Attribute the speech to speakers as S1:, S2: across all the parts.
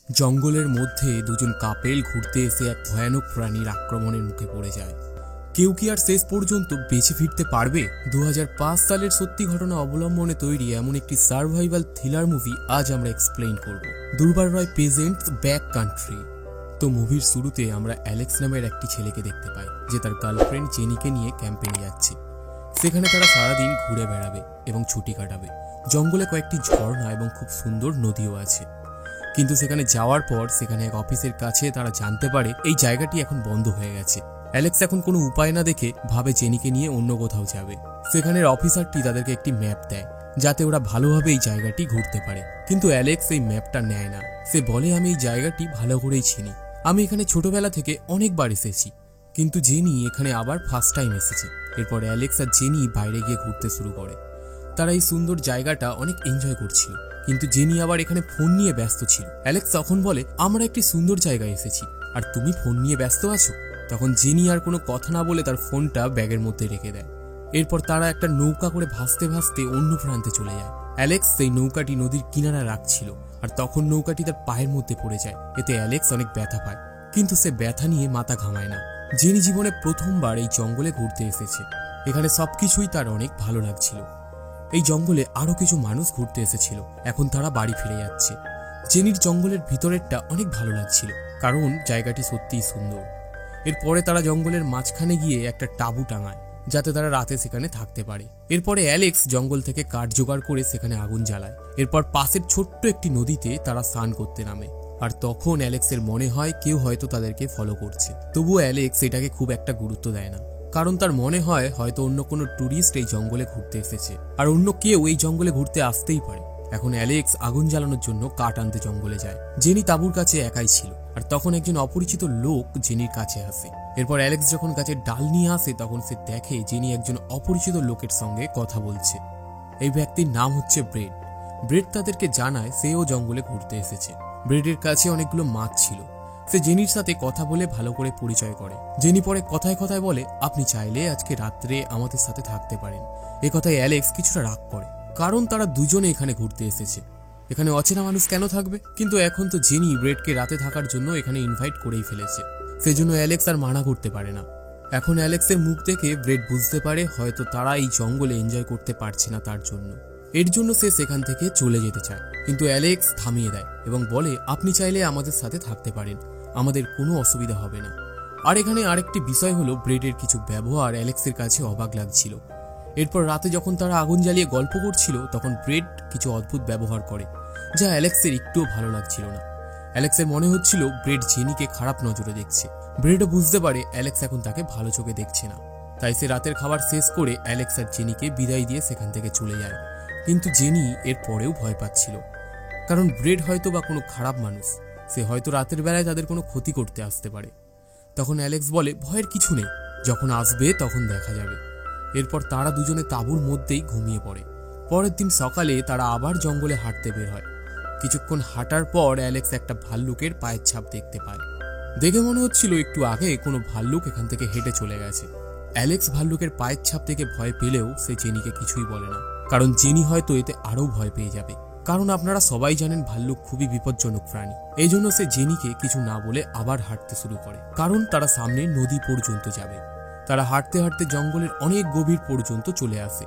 S1: জঙ্গলের মধ্যে দুজন কাপেল ঘুরতে এসে এক ভয়ানক প্রাণীর আক্রমণের মুখে পড়ে যায়। কেউ কি আর শেষ পর্যন্ত বেঁচে ফিরতে পারবে? 2005 সালের সত্যি ঘটনা অবলম্বনে তৈরি এমন একটি সার্ভাইভাল থ্রিলার মুভি আজ আমরা এক্সপ্লেইন করব। দুর্বার রয় প্রেজেন্টস ব্যাক কান্ট্রি। তো মুভির শুরুতে আমরা অ্যালেক্স নামের একটি ছেলেকে দেখতে পাই, যে তার গার্লফ্রেন্ড জেনিকে নিয়ে ক্যাম্পে নিয়ে যাচ্ছে। সেখানে তারা সারাদিন ঘুরে বেড়াবে এবং ছুটি কাটাবে। জঙ্গলে কয়েকটি ঝর্ণা এবং খুব সুন্দর নদীও আছে। কিন্তু সেখানে যাওয়ার পর সেখানে এক অফিসের কাছে তারা জানতে পারে এই জায়গাটি এখন বন্ধ হয়ে গেছে। অ্যালেক্স এখন কোনো উপায় না দেখে ভাবে জেনিকে নিয়ে অন্য কোথাও যাবে। সেখানের অফিসারটি তাদেরকে একটি ম্যাপ দেয়, যাতে ওরা ভালোভাবে এই জায়গাটি ঘুরতে পারে। কিন্তু অ্যালেক্স এই ম্যাপটা নেয় না। সে বলে, আমি এই জায়গাটি ভালো করেই চিনি, আমি এখানে ছোটবেলা থেকে অনেকবার এসেছি। কিন্তু জেনি এখানে আবার ফার্স্ট টাইম এসেছে। এরপর অ্যালেক্স আর জেনি বাইরে গিয়ে ঘুরতে শুরু করে। তারা এই সুন্দর জায়গাটা অনেক এনজয় করছিল, কিন্তু জেনি আবার এখানে ফোন নিয়ে ব্যস্ত ছিল। অ্যালেক্স তখন বলে, আমরা একটি সুন্দর জায়গায় এসেছি আর তুমি ফোন নিয়ে ব্যস্ত আছো। তখন জেনি আর কোনো কথা না বলে তার ফোনটা ব্যাগের মধ্যে রেখে দেয়। এরপর তারা একটা নৌকা করে ভাসতে ভাসতে অন্য প্রান্তে চলে যায়। অ্যালেক্স সেই নৌকাটি নদীর কিনারা রাখছিল, আর তখন নৌকাটি তার পায়ের মধ্যে পড়ে যায়। এতে অ্যালেক্স অনেক ব্যথা পায়, কিন্তু সে ব্যথা নিয়ে মাথা ঘামায় না। জেনি জীবনে প্রথমবার এই জঙ্গলে ঘুরতে এসেছে। এখানে সবকিছুই তার অনেক ভালো লাগছিল। এই জঙ্গলে আরো কিছু মানুষ ঘুরতে এসেছিল। এখন তারা বাড়ি ফিরে যাচ্ছে। জেনির জঙ্গলের ভিতরেরটা অনেক ভালো লাগছিল, কারণ জায়গাটি সত্যিই সুন্দর। এরপরে তারা জঙ্গলের মাঝখানে গিয়ে একটা টাবু টাঙায়, যাতে তারা রাতে সেখানে থাকতে পারে। এরপরে অ্যালেক্স জঙ্গল থেকে কাঠ জোগাড় করে সেখানে আগুন জ্বালায়। এরপর পাশের ছোট্ট একটি নদীতে তারা স্নান করতে নামে। আর তখন অ্যালেক্সের মনে হয় কেউ হয়তো তাদেরকে ফলো করছে। তবুও অ্যালেক্স এটাকে খুব একটা গুরুত্ব দেয় না, কারণ তার মনে হয় হয়তো অন্য কোনো ট্যুরিস্ট এই জঙ্গলে ঘুরতে এসেছে, আর অন্য কেউ এই জঙ্গলে ঘুরতে আসতেই পারে। এখন অ্যালেক্স আগুন জ্বালানোর জন্য কাঠ আনতে জঙ্গলে যায়। জেনি তাঁবুর কাছে একাই ছিল, আর তখন একজন অপরিচিত লোক জেনির কাছে আসে। এরপর অ্যালেক্স যখন গাছের ডাল নিয়ে আসে, তখন সে দেখে জেনি একজন অপরিচিত লোকের সঙ্গে কথা বলছে। এই ব্যক্তির নাম হচ্ছে ব্রেড। ব্রেড তাদেরকে জানায় সেও জঙ্গলে ঘুরতে এসেছে। ব্রেডের কাছে অনেকগুলো মাছ ছিল। সে জেনির সাথে কথা বলে ভালো করে পরিচয় করে। জেনি পরে কথায় কথায় বলে, আপনি চাইলে আজকে রাত্রে আমাদের সাথে থাকতে পারেন। এ কথায় অ্যালেক্স কিছুটা রাগ করে, কারণ তারা দুজনে এখানে ঘুরতে এসেছে। এখানে অচেনা মানুষ কেন থাকবে? কিন্তু এখন তো জেনি ব্রেডকে রাতে থাকার জন্য এখানে ইনভাইট করেই ফেলেছে। সেজন্য অ্যালেক্স আর মানা করতে পারে না। এখন অ্যালেক্সের মুখ দেখে ব্রেড বুঝতে পারে হয়তো তারা এই জঙ্গলে এনজয় করতে পারছে না তার জন্য। এর জন্য সে সেখান থেকে চলে যেতে চায়, কিন্তু অ্যালেক্স থামিয়ে দেয় এবং বলে, আপনি চাইলে আমাদের সাথে থাকতে পারেন, আমাদের কোনো অসুবিধা হবে না। আর এখানে আরেকটি বিষয় হলো, ব্রেডের কিছু ব্যবহার অ্যালেক্সের কাছে অবাক লাগছিল। এরপর রাতে যখন তারা আগুন জ্বালিয়ে গল্প করছিল, তখন ব্রেড কিছু অদ্ভুত ব্যবহার করে, যা অ্যালেক্সের একটুও ভালো লাগছিল না। অ্যালেক্সের মনে হচ্ছিল ব্রেড জেনিকে খারাপ নজরে দেখছে। ব্রেডও বুঝতে পারে অ্যালেক্স এখন তাকে ভালো চোখে দেখছে না। তাই সে রাতের খাবার শেষ করে অ্যালেক্স আর জেনিকে বিদায় দিয়ে সেখান থেকে চলে যায়। কিন্তু জেনি এর পরেও ভয় পাচ্ছিল, কারণ ব্রেড হয়তো বা কোনো খারাপ মানুষ। সে হয়তো রাতের বেলায় তাদের কোনো ক্ষতি করতে আসতে পারে। তখন অ্যালেক্স বলে, ভয়ের কিছু নেই, যখন আসবে তখন দেখা যাবে। এরপর তারা দুজনে তাঁবুর মধ্যেই ঘুমিয়ে পড়ে। পরের দিন সকালে তারা আবার জঙ্গলে হাঁটতে বের হয়। কিছুক্ষণ হাঁটার পর অ্যালেক্স একটা ভাল্লুকের পায়ের ছাপ দেখতে পায়। দেখে মনে হচ্ছিল একটু আগে কোনো ভাল্লুক এখান থেকে হেঁটে চলে গেছে। অ্যালেক্স ভাল্লুকের পায়ের ছাপ দেখে ভয় পেলেও সে জেনিকে কিছুই বলে না, কারণ জেনি হয়তো এতে আরও ভয় পেয়ে যাবে। কারণ আপনারা সবাই জানেন ভাল্লুক খুবই বিপজ্জনক প্রাণী। এই জন্য সে জেনিকে কিছু না বলে আবার হাঁটতে শুরু করে, কারণ তারা সামনে নদী পর্যন্ত যাবে। তারা হাঁটতে হাঁটতে জঙ্গলের অনেক গভীর পর্যন্ত চলে আসে।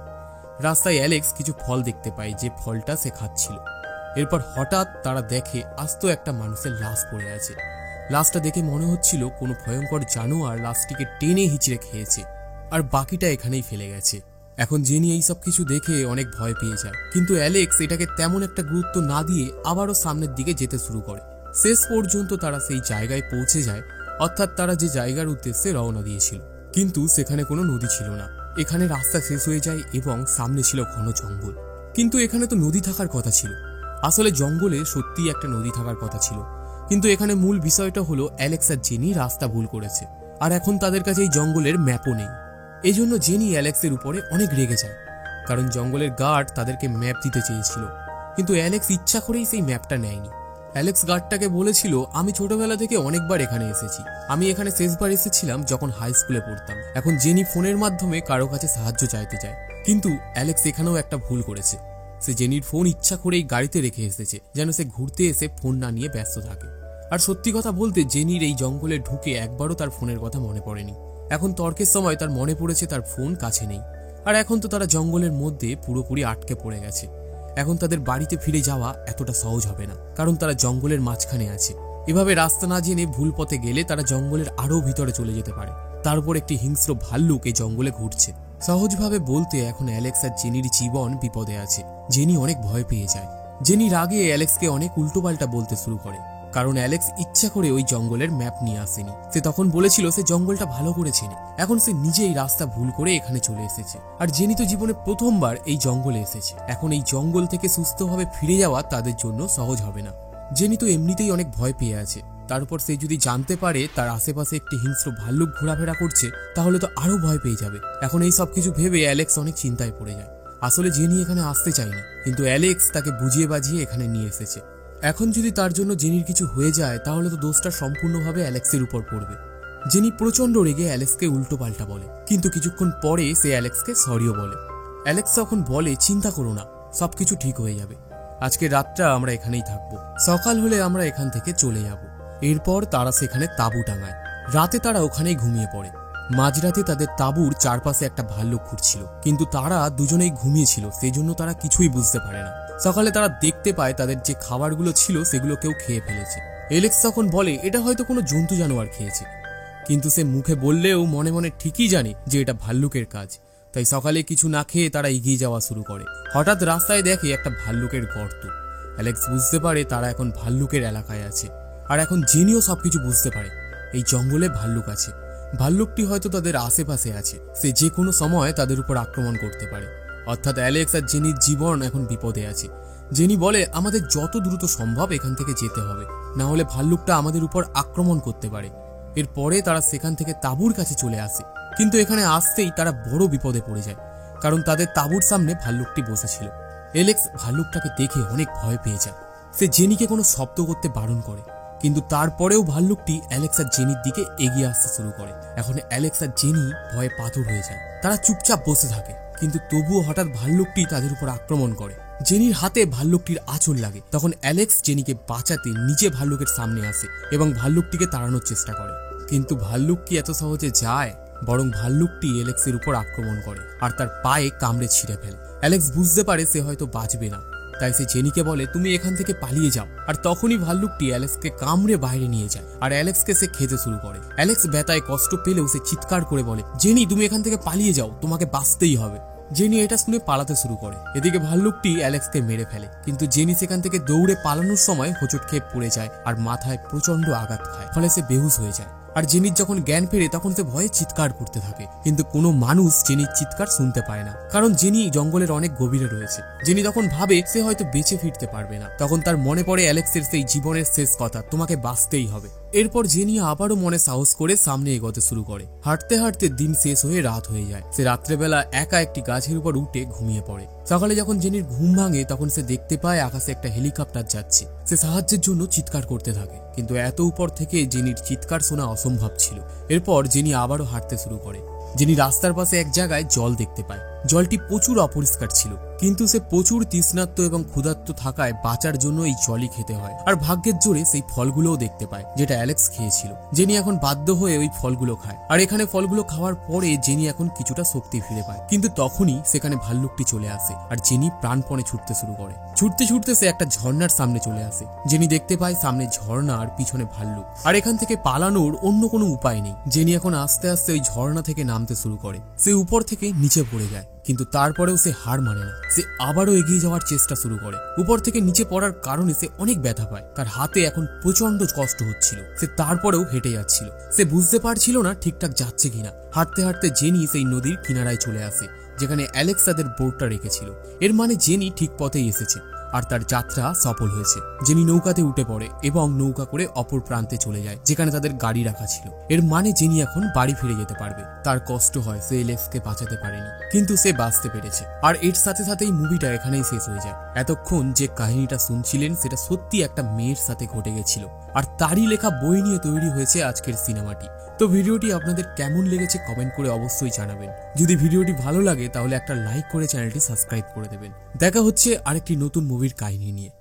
S1: রাস্তায় অ্যালেক্স কিছু ফল দেখতে পায়, যে ফলটা সে খাচ্ছিল। এরপর হঠাৎ তারা দেখে আস্ত একটা মানুষের লাশ পড়ে আছে। লাশটা দেখে মনে হচ্ছিল কোনো ভয়ঙ্কর জানোয়ার লাশটিকে টেনে হিঁচড়ে খেয়েছে, আর বাকিটা এখানেই ফেলে গেছে। এখন জেনি এইসব কিছু দেখে অনেক ভয় পেয়ে যায়, কিন্তু অ্যালেক্স এটাকে তেমন একটা গুরুত্ব না দিয়ে আবারও সামনের দিকে যেতে শুরু করে। শেষ পর্যন্ত তারা সেই জায়গায় পৌঁছে যায়, অর্থাৎ তারা যে জায়গার উদ্দেশ্যে রওনা দিয়েছিল। কিন্তু সেখানে কোনো নদী ছিল না। এখানে রাস্তা শেষ হয়ে যায় এবং সামনে ছিল ঘন জঙ্গল। কিন্তু এখানে তো নদী থাকার কথা ছিল। আসলে জঙ্গলে সত্যিই একটা নদী থাকার কথা ছিল, কিন্তু এখানে মূল বিষয়টা হলো অ্যালেক্স আর জেনি রাস্তা ভুল করেছে, আর এখন তাদের কাছে এই জঙ্গলের ম্যাপও নেই। এই জন্য জেনি অ্যালেক্সের উপরে অনেক রেগে যায়, কারণ জঙ্গলের গার্ড তাদেরকে ম্যাপ দিতে চেয়েছিল, কিন্তু অ্যালেক্স ইচ্ছা করেই সেই ম্যাপটা নেয়নি। অ্যালেক্স গার্ডটাকে বলেছিল, আমি ছোটবেলা থেকে অনেকবার এখানে এসেছি, আমি এখানে শেষবার এসেছিলাম যখন হাই স্কুলে পড়তাম। এখন জেনি ফোনের মাধ্যমে কারো কাছে সাহায্য চাইতে চায়, কিন্তু অ্যালেক্স এখানেও একটা ভুল করেছে। সে জেনির ফোন ইচ্ছা করেই গাড়িতে রেখে এসেছে, যেন সে ঘুরতে এসে ফোন না নিয়ে ব্যস্ত থাকে। আর সত্যি কথা বলতে জেনির এই জঙ্গলে ঢুকে একবারও তার ফোনের কথা মনে পড়েনি। এখন তর্কের সময় তার মনে পড়েছে তার ফোন কাছে নেই। আর এখন তো তারা জঙ্গলের মধ্যে পুরোপুরি আটকে পড়ে গেছে। এখন তাদের বাড়িতে ফিরে যাওয়া এতটা সহজ হবে না, কারণ তারা জঙ্গলের মাঝখানে আছে। এভাবে রাস্তা না জেনে ভুল পথে গেলে তারা জঙ্গলের আরো ভিতরে চলে যেতে পারে। তার উপর একটি হিংস্র ভাল্লুক এই জঙ্গলে ঘুরছে। সহজভাবে বলতে এখন অ্যালেক্স আর জেনির জীবন বিপদে আছে। জেনি অনেক ভয় পেয়ে যায়। জেনি রাগে অ্যালেক্সকে অনেক উল্টোপাল্টা বলতে শুরু করে, কারণ অ্যালেক্স ইচ্ছা করে ওই জঙ্গলের ম্যাপ নিয়ে আসেনি। সে তখন বলেছিল সে জঙ্গলটা ভালো করে চেনে। এখন সে নিজেই রাস্তা ভুল করে এখানে চলে এসেছে। আর জেনি তো জীবনে প্রথমবার এই জঙ্গলে এসেছে। এখন এই জঙ্গল থেকে সুস্থভাবে ফিরে যাওয়া তাদের জন্য সহজ হবে না। জেনি তো এমনিতেই অনেক ভয় পেয়ে আছে, তার উপর সে যদি জানতে পারে তার আশেপাশে একটি হিংস্র ভাল্লুক ঘোরাফেরা করছে, তাহলে তো আরো ভয় পেয়ে যাবে। এখন এই সব কিছু ভেবে অ্যালেক্স অনেক চিন্তায় পড়ে যায়। আসলে জেনি এখানে আসতে চায়নি, কিন্তু অ্যালেক্স তাকে বুঝিয়ে বাজিয়ে এখানে নিয়ে এসেছে। এখন যদি তার জন্য জেনির কিছু হয়ে যায়, তাহলে তো দোষটা সম্পূর্ণভাবে অ্যালেক্সের উপর পড়বে। জেনি প্রচন্ড রেগে অ্যালেক্সকে উল্টো পাল্টা বলে, কিন্তু কিছুক্ষণ পরে সে অ্যালেক্সকে সরিও বলে। অ্যালেক্স তখন বলে, চিন্তা করো না, সবকিছু ঠিক হয়ে যাবে। আজকে রাতটা আমরা এখানেই থাকবো, সকাল হলে আমরা এখান থেকে চলে যাব। এরপর তারা সেখানে তাঁবু টাঙায়। রাতে তারা ওখানেই ঘুমিয়ে পড়ে। মাঝরাতে তাদের তাঁবুর চারপাশে একটা ভাল্লুক ঘুরছিল, কিন্তু তারা দুজনেই ঘুমিয়েছিল, সেই জন্য তারা কিছুই বুঝতে পারে না। সকালে তারা দেখতে পায় তাদের যে খাবারগুলো ছিল সেগুলো কেউ খেয়ে ফেলেছে। অ্যালেক্স তখন বলে এটা হয়তো কোনো জন্তু জানোয়ার খেয়েছে, কিন্তু সে মুখে বললেও মনে মনে ঠিকই জানে যে এটা ভাল্লুকের কাজ। তাই সকালে কিছু না খেয়ে তারা এগিয়ে যাওয়া শুরু করে। হঠাৎ রাস্তায় দেখে একটা ভাল্লুকের গর্ত। অ্যালেক্স বুঝতে পারে তারা এখন ভাল্লুকের এলাকায় আছে। আর এখন জেনিও সবকিছু বুঝতে পারে, এই জঙ্গলে ভাল্লুক আছে। ভাল্লুকটি হয়তো তাদের আশেপাশে আছে, সে যে কোনো সময় তাদের উপর আক্রমণ করতে পারে। অর্থাৎ অ্যালেক্স আর জেনির জীবন এখন বিপদে আছে। জেনি বলে আমাদের যত দ্রুত সম্ভব এখান থেকে যেতে হবে, না হলে ভাল্লুকটা আমাদের উপর আক্রমণ করতে পারে। এরপরে তারা সেখান থেকে তাঁবুর কাছে চলে আসে, কিন্তু এখানে আসতেই তারা বড় বিপদে পড়ে যায়, কারণ তাদের তাঁবুর সামনে ভাল্লুকটি বসেছিল। অ্যালেক্স ভাল্লুকটাকে দেখে অনেক ভয় পেয়ে যায়। সে জেনিকে কোনো শব্দ করতে বারণ করে, কিন্তু তারপরেও ভাল্লুকটি অ্যালেক্স আর জেনির দিকে এগিয়ে আসতে শুরু করে। এখন অ্যালেক্স আর জেনি ভয়ে পাথর হয়ে যায়। তারা চুপচাপ বসে থাকে, কিন্তু তবুও হঠাৎ ভাল্লুকটি তাদের উপর আক্রমণ করে। জেনির হাতে ভাল্লুকটির আঁচড় লাগে। তখন অ্যালেক্স জেনিকে বাঁচাতে নিজে ভাল্লুকের সামনে আসে এবং ভাল্লুকটিকে তাড়ানোর চেষ্টা করে, কিন্তু ভাল্লুক কি এত সহজে যায়? বরং ভাল্লুকটি অ্যালেক্সের উপর আক্রমণ করে আর তার পায়ে কামড়ে ছিঁড়ে ফেলে। অ্যালেক্স বুঝতে পারে সে হয়তো বাঁচবে না, তাই সে জেনিকে বলে তুমি এখান থেকে পালিয়ে যাও। আর তখনই ভাল্লুকটি অ্যালেক্সকে কামড়ে বাইরে নিয়ে যায় আর অ্যালেক্সকে সে খেতে শুরু করে। অ্যালেক্স ব্যথায় কষ্ট পেলেও সে চিৎকার করে বলে জেনি তুমি এখান থেকে পালিয়ে যাও, তোমাকে বাঁচতেই হবে। জেনি এটা শুনে পালাতে শুরু করে। এদিকে ভাল্লুকটি অ্যালেক্সকে মেরে ফেলে, কিন্তু জেনি সেখান থেকে দৌড়ে পালানোর সময় হোঁচট খেয়ে পড়ে যায় আর মাথায় প্রচন্ড আঘাত খায়, ফলে সে বেহুশ হয়ে যায়। আর জেনির যখন জ্ঞান ফেরে তখন সে ভয়ে চিৎকার করতে থাকে, কিন্তু কোনো মানুষ জেনির চিৎকার শুনতে পায় না, কারণ জেনি জঙ্গলের অনেক গভীরে রয়েছে। জেনি তখন ভাবে সে হয়তো বেঁচে ফিরতে পারবে না। তখন তার মনে পড়ে অ্যালেক্সের সেই জীবনের শেষ কথা, তোমাকে বাঁচতেই হবে। এরপর জেনি আবারও মনে সাহস করে সামনে এগোতে শুরু করে। হাঁটতে হাঁটতে দিন শেষ হয়ে রাত হয়ে যায়। সে রাত্রেবেলা একা একটি গাছের উপর উঠে ঘুমিয়ে পড়ে। সকালে যখন জেনির ঘুম ভাঙে তখন সে দেখতে পায় আকাশে একটা হেলিকপ্টার যাচ্ছে। সে সাহায্যের জন্য চিৎকার করতে থাকে, কিন্তু এত উপর থেকে জেনির চিৎকার শোনা অসম্ভব ছিল। এরপর জেনি আবারও হাঁটতে শুরু করে। জেনি রাস্তার পাশে এক জায়গায় জল দেখতে পায়। জলটি প্রচুর অপরিষ্কার ছিল, কিন্তু সে প্রচুর তৃষ্ণার্ত এবং ক্ষুধার্ত থাকায় বাঁচার জন্য এই জলই খেতে হয়। আর ভাগ্যের জোরে সেই ফলগুলোও দেখতে পায় যেটা অ্যালেক্স খেয়েছিল। জেনি এখন বাধ্য হয়ে ওই ফলগুলো খায়, আর এখানে ফলগুলো খাওয়ার পরে জেনি এখন কিছুটা শক্তি ফিরে পায়। কিন্তু তখনই সেখানে ভাল্লুকটি চলে আসে আর জেনি প্রাণপণে ছুটতে শুরু করে। ছুটতে ছুটতে সে একটা ঝর্ণার সামনে চলে আসে। জেনি দেখতে পায় সামনে ঝর্ণা আর পিছনে ভাল্লুক, আর এখান থেকে পালানোর অন্য কোনো উপায় নেই। জেনি এখন আস্তে আস্তে ওই ঝর্ণা থেকে নামতে শুরু করে। সে উপর থেকে নিচে পড়ে যায়, কিন্তু তারপরেও সে হার মানে না। সে আবারও এগিয়ে যাওয়ার চেষ্টা শুরু করে। উপর থেকে নিচে পড়ার কারণে সে অনেক ব্যথা পায়। তার হাতে এখন প্রচন্ড কষ্ট হচ্ছিল। সে তারপরেও হেঁটে যাচ্ছিল। সে বুঝতে পারছিল না ঠিকঠাক যাচ্ছে কিনা। হাঁটতে হাঁটতে জেনি সেই নদীর কিনারায় চলে আসে, যেখানে অ্যালেক্স তাদের বোটটা রেখেছিল। এর মানে জেনি ঠিক পথেই এসেছে। আর তার যাত্রা সফল হয়েছে। জেনি নৌকাতে উঠে পড়ে এবং নৌকা করে অপর প্রান্তে চলে যায় যেখানে তাদের গাড়ি রাখা ছিল। এর মানে জেনি এখন বাড়ি ফিরে যেতে পারবে। তার কষ্ট হয়, সে এলেক্সকে বাঁচাতে পারেনি, কিন্তু সে বাঁচতে পেরেছে। আর এর সাথে সাথেই মুভিটা এখানেই শেষ হয়ে যায়। এতক্ষণ যে কাহিনীটা শুনছিলেন সেটা সত্যি একটা মেয়ের সাথে ঘটে গেছিল, আর তারই লেখা বই নিয়ে তৈরি হয়েছে আজকের সিনেমাটি। তো ভিডিওটি আপনাদের কেমন লেগেছে কমেন্ট করে অবশ্যই জানাবেন। যদি ভিডিওটি ভালো লাগে তাহলে একটা লাইক করে চ্যানেলটি সাবস্ক্রাইব করে দেবেন। দেখা হচ্ছে আরেকটি নতুন মুভির কাহিনী নিয়ে।